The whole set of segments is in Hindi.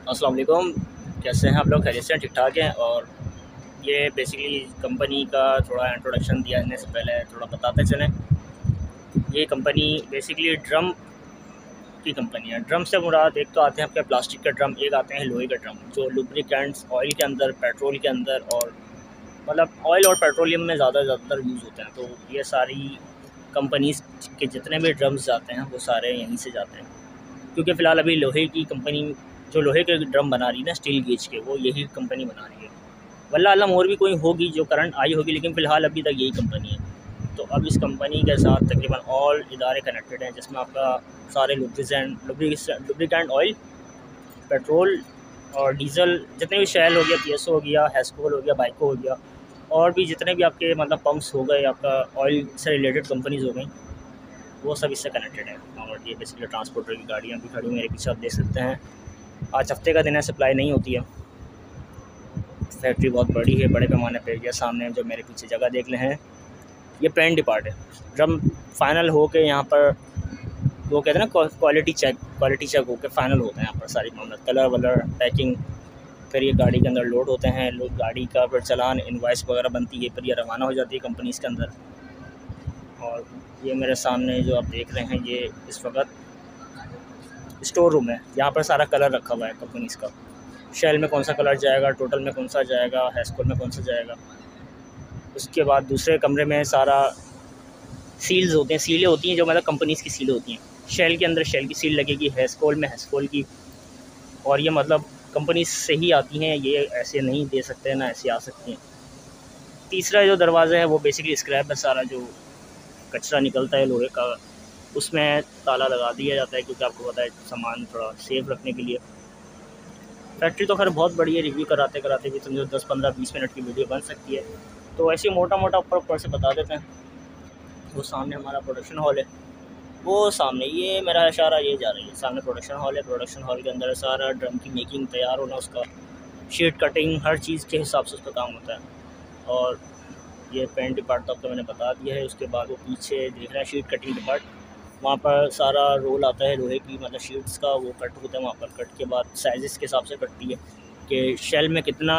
अस्सलाम वालेकुम। कैसे हैं आप लोग? खैरियत से ठीक ठाक हैं। और ये बेसिकली कंपनी का थोड़ा इंट्रोडक्शन दिया से पहले थोड़ा बताते चलें। ये कंपनी बेसिकली ड्रम की कंपनी है। ड्रम से मुराद एक तो आते हैं आपके प्लास्टिक के ड्रम, एक आते हैं लोहे के ड्रम जो लुब्रिकेंट्स ऑयल के अंदर, पेट्रोल के अंदर और मतलब ऑयल और पेट्रोलियम में ज़्यादातर यूज़ होते हैं। तो ये सारी कंपनीज़ के जितने भी ड्रम्स जाते हैं वो सारे यहीं से जाते हैं, क्योंकि फ़िलहाल अभी लोहे की कंपनी जो लोहे के ड्रम बना रही है ना, स्टील गेज के, वो यही कंपनी बना रही है। वल्लाह आलम और भी कोई होगी जो करंट आई होगी, लेकिन फ़िलहाल अभी तक यही कंपनी है। तो अब इस कंपनी के साथ तकरीबन ऑल इदारे कनेक्टेड हैं, जिसमें आपका सारे लुब्रिकेंट ऑयल, पेट्रोल और डीज़ल, जितने भी शेल हो गया, पीएसओ हो गया, हेस्कोल हो गया, बाइको हो गया, और भी जितने भी आपके मतलब पंप्स हो गए, आपका ऑयल से रिलेटेड कंपनीज़ हो गई, वो सब इससे कनेक्टेड है। और ये बेसिकली ट्रांसपोर्टर की गाड़ियाँ भी खड़ी मेरे पीछे आप देख सकते हैं। आज हफ्ते का दिन है, सप्लाई नहीं होती है। फैक्ट्री बहुत बड़ी है, बड़े पैमाने पे। ये सामने जो मेरे पीछे जगह देख रहे हैं, ये पेंट डिपार्ट है। ड्रम फाइनल हो के यहाँ पर वो कहते हैं ना क्वालिटी चेक हो के फाइनल होते हैं यहाँ पर सारी मामला, कलर वलर, पैकिंग। फिर ये गाड़ी के अंदर लोड होते हैं, लोग गाड़ी का फिर चलान, इनवॉइस वगैरह बनती है, फिर ये रवाना हो जाती है कंपनीज़ के अंदर। और ये मेरे सामने जो आप देख रहे हैं, ये इस वक्त स्टोर रूम है। यहाँ पर सारा कलर रखा हुआ है कंपनीज़ का। शेल में कौन सा कलर जाएगा, टोटल में कौन सा जाएगा, हैस्कोल में कौन सा जाएगा। उसके बाद दूसरे कमरे में सारा सील्स होते हैं, सीलें होती हैं जो मतलब कंपनीज़ की सीलें होती हैं। शेल के अंदर शेल की सील लगेगी, हैस्कोल में हैस्कोल की। और ये मतलब कंपनी से ही आती हैं, ये ऐसे नहीं दे सकते हैं, ना ऐसे आ सकती हैं। तीसरा जो दरवाज़ा है वो बेसिकली स्क्रैप है, सारा जो कचरा निकलता है लोहे का, उसमें ताला लगा दिया जाता है, क्योंकि आपको पता है सामान थोड़ा सेफ रखने के लिए। फैक्ट्री तो खैर बहुत बड़ी है, रिव्यू कराते कराते भी समझो 10-15-20 मिनट की वीडियो बन सकती है। तो ऐसे मोटा मोटा ऊपर से बता देते हैं। वो सामने हमारा प्रोडक्शन हॉल है, वो सामने ये मेरा इशारा ये जा रही है, सामने प्रोडक्शन हॉल है। प्रोडक्शन हॉल के अंदर सारा ड्रम की मेकिंग तैयार होना, उसका शीट कटिंग, हर चीज़ के हिसाब से उस पर काम होता है। और ये पेंट डिपार्ट तो आपको मैंने बता दिया है। उसके बाद वो पीछे देख रहे हैं शीट कटिंग डिपार्ट, वहाँ पर सारा रोल आता है लोहे की, मतलब शीट्स का, वो कट होता है वहाँ पर। कट के बाद साइज़ के हिसाब से कटती है कि शेल में कितना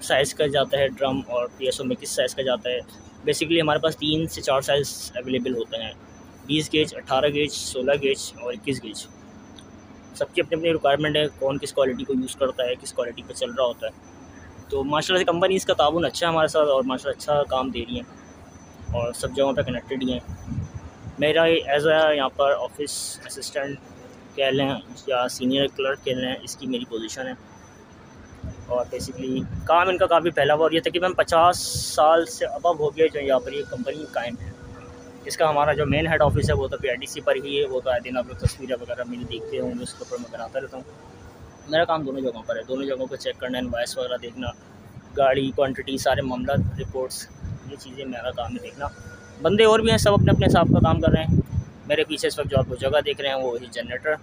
साइज़ का जाता है ड्रम, और पीएसओ में किस साइज़ का जाता है। बेसिकली हमारे पास 3 से 4 साइज़ अवेलेबल होते हैं, 20 गेज, 18 गेज, 16 गेज और 21 गेज। सबकी अपनी अपनी रिक्वायरमेंट है, कौन किस क्वालिटी को यूज़ करता है, किस क्वालिटी पे चल रहा होता है। तो माशाल्लाह से कंपनी इसका ताउन अच्छा है हमारे साथ, और माशाल्लाह अच्छा काम दे रही है और सब जगहों पे कनेक्टेड ही हैं। मेरा एज आ यहाँ पर ऑफिस असिस्टेंट कह लें या सीनियर क्लर्क कह लें, इसकी मेरी पोजीशन है। और बेसिकली काम इनका काफ़ी फैला हुआ, और ये तकरीबन 50 साल से अबव हो गया जो यहाँ पर ये कंपनी कायम है। इसका हमारा जो मेन हेड ऑफिस है वो तो PIDC पर ही है। वो तो आए दिन आप लोग तस्वीरें वगैरह मेरी देखते होंगे, उसके ऊपर मैं बनाता रहता हूँ। मेरा काम दोनों जगहों पर है, दोनों जगहों पर चेक करना, इनवॉइस वगैरह देखना, गाड़ी क्वांटिटी, सारे मामला, रिपोर्ट्स, ये चीज़ें मेरा काम है देखना। बंदे और भी हैं, सब अपने अपने हिसाब का काम कर रहे हैं। मेरे पीछे इस वक्त जो आपको जगह देख रहे हैं वो ही जनरेटर,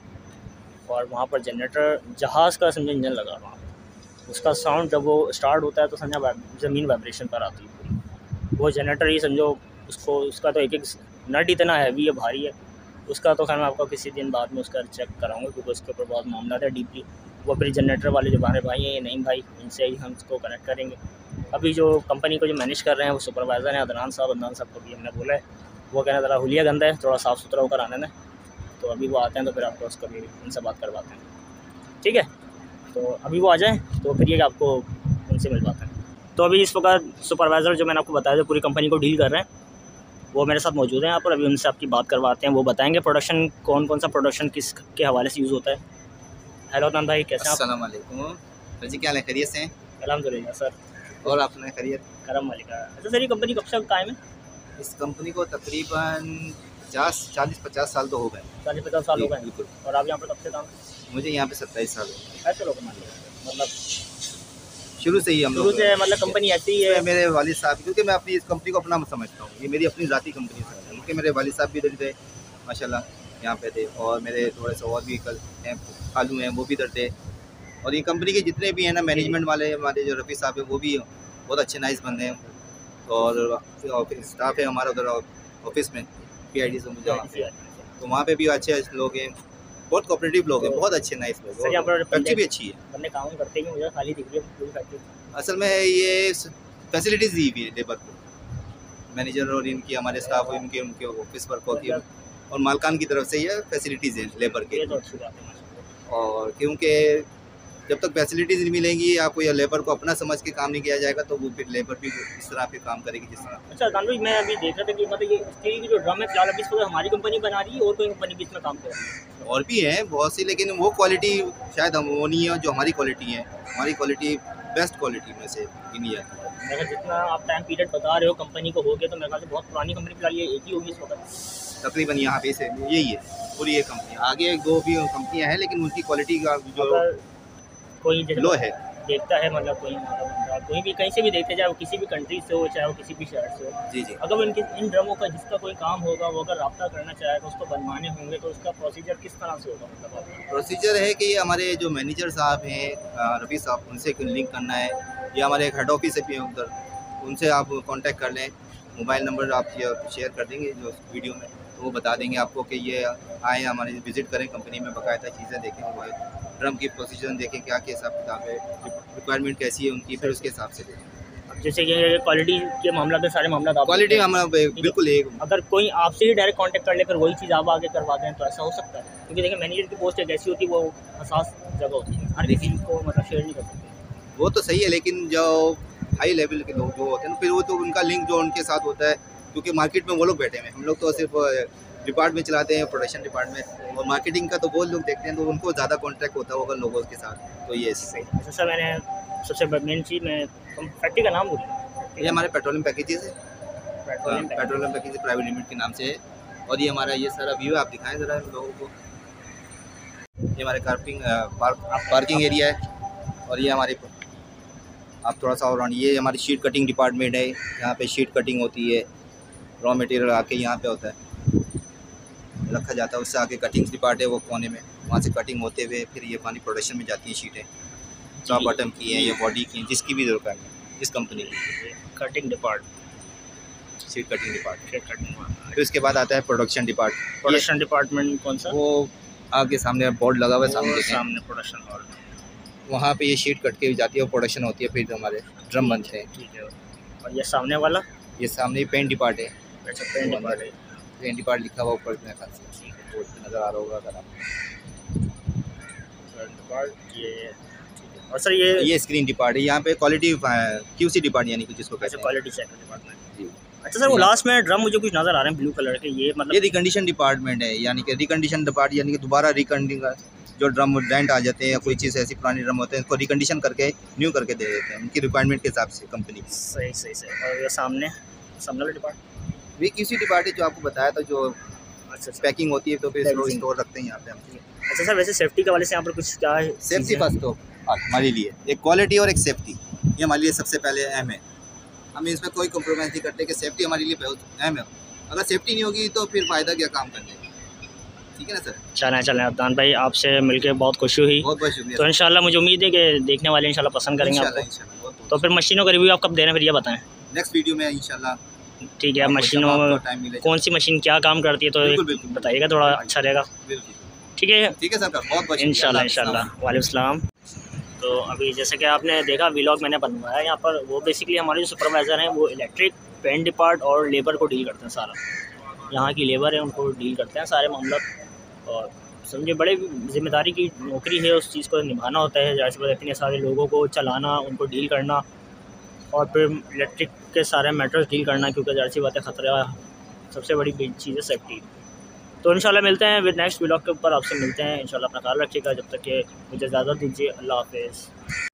और वहाँ पर जनरेटर जहाज़ का समझे इंजन लगा वहाँ पर। उसका साउंड जब वो स्टार्ट होता है तो समझा ज़मीन वाइब्रेशन पर आती है पूरी। वो जनरेटर ही समझो, उसको उसका तो एक एक नट इतना हैवी है, भारी है। उसका तो खैर मैं आपको किसी दिन बाद में उसका चेक कराऊंगा, क्योंकि उसके ऊपर बहुत मामला है डीपली। वो फिर जनरेटर वाले जो हमारे भाई हैं, नहीं भाई, इनसे ही हम इसको कनेक्ट करेंगे। अभी जो कंपनी को जो मैनेज कर रहे हैं वो सुपरवाइज़र हैं अदनान साहब को भी हमने बोला है। वो कहना ज़रा हुलिया गंदा है, थोड़ा साफ़ सुथरा होकर आने दें। तो अभी वो आते हैं तो फिर आपको उसका भी उनसे बात करवाते हैं, ठीक है। तो अभी वो आ जाएँ तो फिर ये आपको उनसे मिलवाते हैं। तो अभी इस वक्त सुपरवाइज़र जो मैंने आपको बताया जो पूरी कंपनी को डील कर रहे हैं, वो मेरे साथ मौजूद हैं यहाँ पर। अभी उनसे आपकी बात करवाते हैं, वो बताएंगे प्रोडक्शन कौन कौन सा प्रोडक्शन किस के हवाले से यूज़ होता है। हेलो अदनान भाई, कैसे हैं आप? अस्सलाम वालेकुम सर जी, क्या हाल है? खैरियत से हैं? अल्हम्दुलिल्लाह सर। और आपने खैरियत? करम वालेका। अच्छा सर, ये कंपनी कब से कायम है? इस कंपनी को तकरीबन 40-50 साल तो हो गए। 40-50 साल हो गए। बिल्कुल। और आप यहाँ पर कब से काम? मुझे यहाँ पे 27 साल हो गए। ऐसे लोग मान लो, मतलब शुरू से ही हम शुरू लोग से मतलब कंपनी ऐसी ही है। मेरे वालिद साहब, क्योंकि मैं अपनी इस कंपनी को अपना समझता हूँ, ये मेरी अपनी ज़ाती कंपनी समझता हूँ, क्योंकि मेरे वालिद साहब भी इधर थे माशाल्लाह, यहाँ पे थे। और मेरे थोड़े से और भी हैं, खालू हैं, वो भी इधर थे। और ये कंपनी के जितने भी हैं ना मैनेजमेंट वाले, हमारे जो रफ़ी साहब हैं, वो भी बहुत अच्छे नाइस बंदे हैं। और स्टाफ है हमारा उधर ऑफिस में PIDC से, मुझे वहाँ पे, तो वहाँ पे भी अच्छे लोग हैं। बहुत कोऑपरेटिव लोग हैं, बहुत अच्छे नाइस लोग। सर यहाँ पर फैक्ट्री भी अच्छी है। बंदे काम करते हैं, मुझे खाली दिख रही है पूरी फैक्ट्री। असल में ये फैसिलिटीज़ दी हुई है लेबर को, मैनेजर और इनकी हमारे स्टाफ इनके उनके ऑफिस वर्कों की और मालकान की तरफ से ये फैसिलिटीज़ हैं लेबर के। ये तो अच्छी बात है। और क्योंकि जब तक फैसिलिटीज़ नहीं मिलेंगी आपको या लेबर को अपना समझ के काम नहीं किया जाएगा तो वो फिर लेबर भी इस तरह पे काम करेगी जिस तरह। अच्छा अदनान भाई, मैं अभी देख रहा था कि मतलब ये स्टील की जो ड्रम है फिलहाल अभी इसको हमारी कंपनी बना रही है और कोई कंपनी भी इसमें काम कर रही है? और भी हैं बहुत सी, लेकिन वो क्वालिटी शायद हम वो नहीं है जो हमारी क्वालिटी है। हमारी क्वालिटी बेस्ट क्वालिटी में से गिनी जाती है। मेरा जितना आप टाइम पीरियड बता रहे हो कंपनी को हो गया तो मेरे ख्याल से बहुत पुरानी कंपनी फिलहाल ये एक ही होगी इस वक्त तकरीबन यहाँ पे से यही है पूरी ये कंपनी। आगे एक दो भी कंपनियाँ हैं लेकिन उनकी क्वालिटी का जो कोई लो है देखता है, मतलब कोई भी कहीं से भी देखते, चाहे वो किसी भी कंट्री से हो चाहे वो किसी भी शहर से हो। जी जी। अगर वो इन ड्रमों का जिसका कोई काम होगा वो अगर रब्ता करना चाहेगा उसको बनवाने होंगे तो उसका प्रोसीजर किस तरह से होगा? मतलब प्रोसीजर है कि हमारे जो मैनेजर साहब हैं रफ़ी साहब, उनसे लिंक करना है या हमारे एक हेड ऑफिस है उधर, उनसे आप कांटेक्ट कर लें। मोबाइल नंबर आप शेयर कर देंगे जो वीडियो में, तो वो बता देंगे आपको कि ये आएँ हमारे विज़िट करें कंपनी में, बाकायदा चीज़ें देखें, वो ड्रम की प्रोसीजर देखें क्या क्या हिसाब किताब है, रिक्वायरमेंट कैसी है उनकी, फिर उसके हिसाब से देखें। जैसे कि क्वालिटी के मामला में सारे मामला क्वालिटी हम बिल्कुल एक, अगर कोई आपसे ही डायरेक्ट कांटेक्ट कर लेकर वही चीज़ आप आगे करवा दें तो ऐसा हो सकता है? क्योंकि देखिए मैनेजर की पोस्ट एक ऐसी होती है वो हसास जगह होती है, हर किसी को मतलब शेयर नहीं कर सकते। वो तो सही है, लेकिन जो हाई लेवल के लोग जो होते हैं फिर वो तो उनका लिंक जो उनके साथ होता है, क्योंकि मार्केट में वो लोग बैठे हुए हैं। हम लोग तो सिर्फ डिपार्टमेंट चलाते हैं, प्रोडक्शन डिपार्टमेंट, और मार्केटिंग का तो वो लोग देखते हैं तो उनको ज़्यादा कॉन्टैक्ट होता होगा लोगों के साथ, तो ये सही। अच्छा सर, मैंने सबसे मेन चीज़ मैं फैक्ट्री का नाम बोलूँ, ये हमारे पेट्रोलियम पैकेजेस है, पेट्रोलियम पैकेज प्राइवेट लिमिटेड के नाम से है। और ये हमारा ये सारा व्यू आप दिखाएं ज़रा लोगों को। ये हमारे पार्किंग एरिया है और ये हमारे आप थोड़ा सा और ये हमारी शीट कटिंग डिपार्टमेंट है। यहाँ पे शीट कटिंग होती है, रॉ मटेरियल आके यहाँ पे होता है रखा जाता है, उससे आके कटिंग डिपार्ट है वो कोने में, वहाँ से कटिंग होते हुए फिर ये पानी प्रोडक्शन में जाती है शीटें, टॉप बॉटम की हैं या बॉडी की हैं, जिसकी भी ज़रूरत है इस कंपनी की। Cutting depart, sheet cutting depart, फिर उसके बाद आता है प्रोडक्शन डिपार्ट। प्रोडक्शन डिपार्टमेंट कौन सा? वो आगे सामने बोर्ड लगा हुआ है, सामने प्रोडक्शन हॉल, वहाँ पे ये शीट कट के जाती है और प्रोडक्शन होती है, फिर हमारे ड्रम बनते हैं। ठीक है। और ये सामने वाला? ये सामने पेंट डिपार्ट है। अच्छा, पेंट डिपार्ट है, पेंट डिपार्ट लिखा हुआ ऊपर मेरे ख्याल से नज़र आ रहा होगा अगर आप। ये और सर ये स्क्रीन डिपार्ट है, यहाँ पे क्वालिटी QC डिपार्ट यानी कि जिसको कहते हैं, क्वालिटी चेक डिपार्टमेंट जी। अच्छा सर, वो लास्ट में ड्रम मुझे कुछ नज़र आ रहे हैं ब्लू कलर के, ये मतलब ये रिकंडीशन डिपार्टमेंट है, यानी कि रिकंडीशन डिपार्ट यानी कि दोबारा रिकंडिंग जो ड्रम डेंट आ जाते हैं या कोई चीज़ ऐसी पुरानी ड्रम होते हैं उसको रिकंडीशन करके न्यू करके दे देते हैं उनकी रिक्वायरमेंट के हिसाब से कंपनी। सही। और ये सामने वाला डिपार्ट वे QC डिपार्ट है जो आपको बताया था, जो अच्छा पैकिंग होती है तो फिर स्टोर रखते हैं यहाँ पे हम। अच्छा सर, वैसे सेफ्टी के वाले से यहाँ पर कुछ क्या है? सेफ्टी फर्स्ट तो हमारे लिए एक क्वालिटी और एक सेफ्टी, ये हमारे लिए सबसे पहले अहम है। हम इसमें कोई कॉम्प्रोमाइज़ नहीं करते कि सेफ्टी हमारे लिए बहुत अहम है। अगर सेफ्टी नहीं होगी तो फिर फ़ायदा क्या काम करने का, ठीक है ना सर? चलें अदनान भाई, आपसे मिलकर बहुत खुशी हुई। बहुत बहुत शुक्रिया। तो इंशाल्लाह मुझे उम्मीद है कि देखने वाले इंशाल्लाह पसंद करेंगे आपको। तो फिर मशीनों का रिव्यू आप कब दे रहे हैं फिर ये बताएं? नेक्स्ट वीडियो में इंशाल्लाह। ठीक है, मशीनों में कौन सी मशीन क्या काम करती है तो बताइएगा, थोड़ा अच्छा रहेगा। ठीक है सर, बहुत इंशाल्लाह। वालेकुम सलाम। तो अभी जैसे कि आपने देखा व्लॉग मैंने बनवाया यहाँ पर, वो बेसिकली हमारे जो सुपरवाइज़र हैं वो इलेक्ट्रिक, पेंट डिपार्ट और लेबर को डील करते हैं। सारा यहाँ की लेबर है उनको डील करते हैं सारे मामला, और समझे बड़े जिम्मेदारी की नौकरी है, उस चीज़ को निभाना होता है। जैसे पर इतने सारे लोगों को चलाना, उनको डील करना और फिर इलेक्ट्रिक के सारे मैटर्स डील करना, क्योंकि जाहिर सी बात है ख़तरा सबसे बड़ी चीज़ है सेफ्टी। तो इंशाल्लाह मिलते हैं विद नेक्स्ट व्लॉग के ऊपर, आपसे मिलते हैं इंशाल्लाह। अपना ख्याल रखिएगा, जब तक कि मुझे इजाज़त दीजिए। अल्लाह हाफ़िज़।